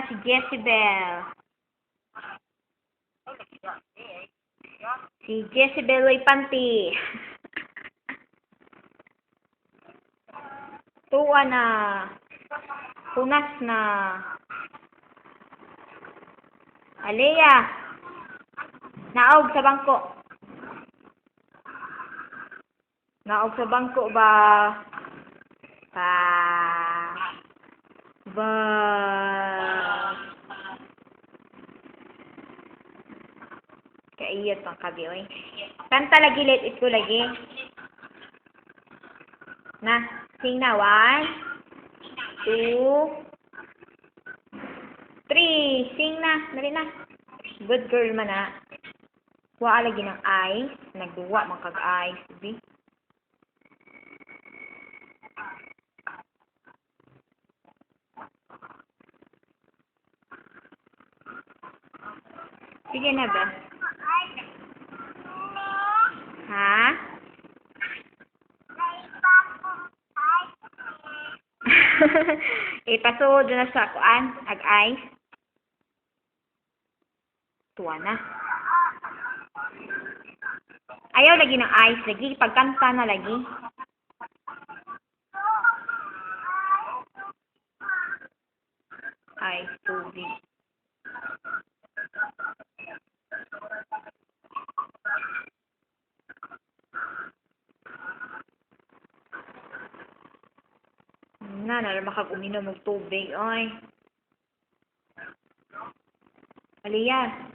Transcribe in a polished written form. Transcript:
si Jezebel. Si Jezebel ay panty. Tuwa na. Punas na. Alea. Naog sa bangko. Naog sa bangko ba? Ba. Kaiyot pang kabi, oy. Kanta lagi, let it go lagi. Na, sing na. 1, 2, 3. Sing na. Dali na. Good girl man na. Wa lagi ng ice. Nagduwa man kag ice. Bi. Sige na ba? Ha? Ipasod na sa kuan, ag ice. Tuwa na. Ayaw lagi ng ice lagi, pagkanta na lagi. Ice, tubig. Na makag uminom og tubig, oy. Aliyah.